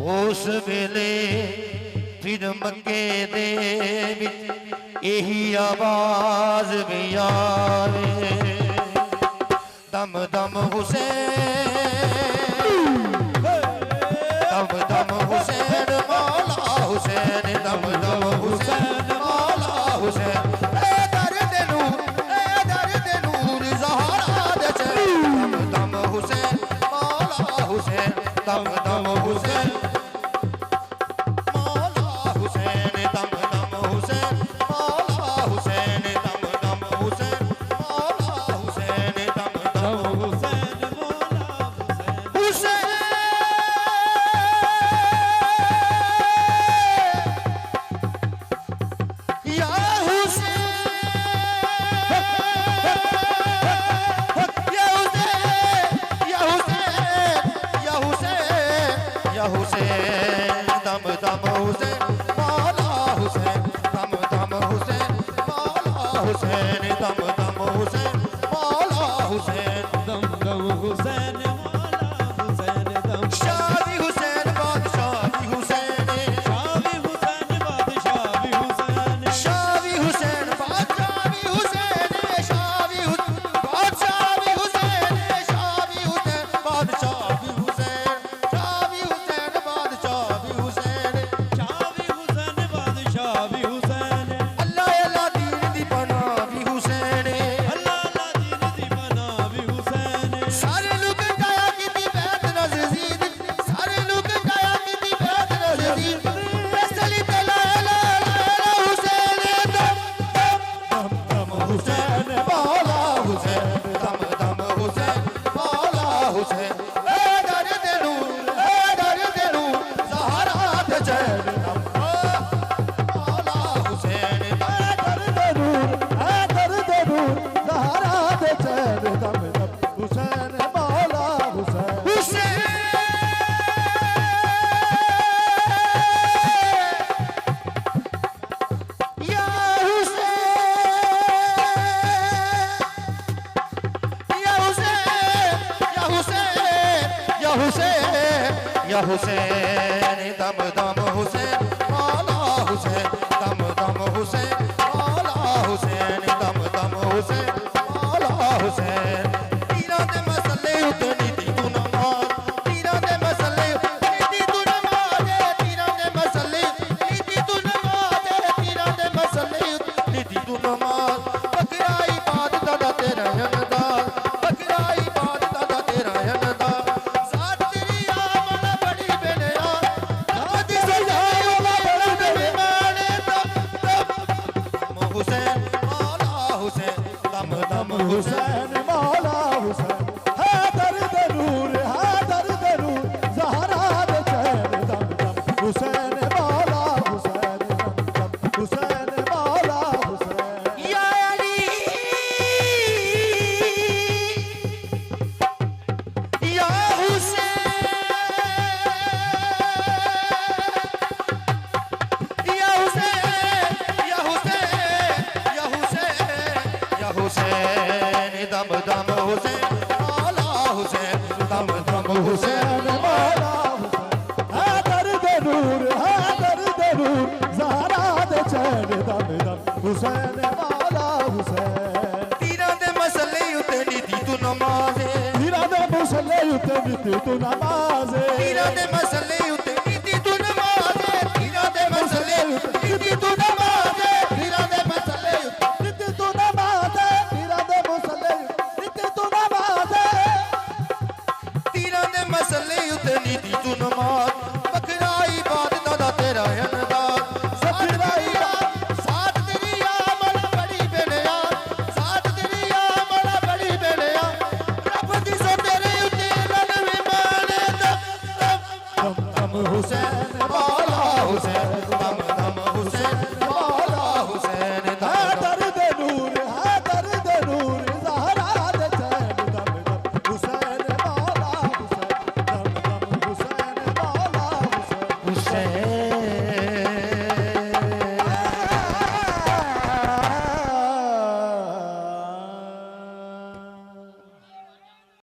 उस वेले फिर मक्के दे विच यही आवाज भी आवे, दम दम हुसैन, दम दम हुसैन मौला हुसैन, दम दम हुसैन मौला हुसैन। ए दर्द नूर ज़हरा दे चैन, दम दम हुसैन मौला हुसैन, दम दम हुसैन मौला हुसैन, दम दम हुसैन मौला हुसैन, दम दम हुसैन मौला हुसैन, दम दम हुसैन मौला हुसैन। हुसैन दम दम हुसैन मौला हुसैन, दम दम हुसैन मौला हुसैन, दम दम हुसैन मौला हुसैन, दम दम हुसैन मौला हुसैन, दम शाही हुसैन बादशाह भी हुसैन, शाही हुसैन बादशाह भी हुसैन, शाही हुसैन बादशाह भी हुसैन, शाही बादशाह भी हुसैन, शाही हुसैन बादशाह भी हुसैन, शाही हुसैन बादशाह भी हुसैन, शाही हुसैन बादशाह भी हुसैन, अल्लाह अल्लाह दीन दी पनाह भी हुसैन, अल्लाह अल्लाह दीन दी पनाह भी हुसैन, सारे लोग काया की दी बैत नज़ीद, सारे लोग काया की दी बैत नज़ीद, फैसली तला ला हुसैन, दम दम दम हुसैन मौला हुसैन, दम दम हुसैन मौला हुसैन। ए दर्द नूर ज़हरा दे चैन, दम मौला हुसैन, दर्द नूर ज़हरा दे चैन, दम दम हुसैन मौला हुसैन। हुसैन या हुसैन दम दम हुसैन मौला हुसैन, दम दम हुसैन मौला हुसैन, दम दम हुसैन मौला हुसैन। पीरां दे मसले उते नीति तू नमाज, पीरां दे मसले नीति तू नमाज, पीरां दे मसले नीति तू नमाज, पीरां दे मसले नीति तू नमाज। बकरा इबादत दा तेरा अंदाज, बकरा इबादत दा तेरा अंदाज। साथ तेरी आमल बड़ी बेनिया, दाद सजा वाला बड़ा बेईमान, दम हुसैन मौला हुसैन, दम दम हुसैन हुसैन मौला हुसैन, है दर्द नूर ज़हरा दे चैन, दम दम हुसैन मौला हुसैन, दम दम हुसैन मौला हुसैन। या अली या हुसैन, या हुसैन दम दम हुसैन मौला हुसैन, दम दम हुसैन मौला हुसैन, है दर्द नूर ज़हरा दे चैन, दम दम हुसैन मौला हुसैन। तीरां दे मसले उते नीति तू नमाज़, हीरा दे मुसल्ले उते नीति तू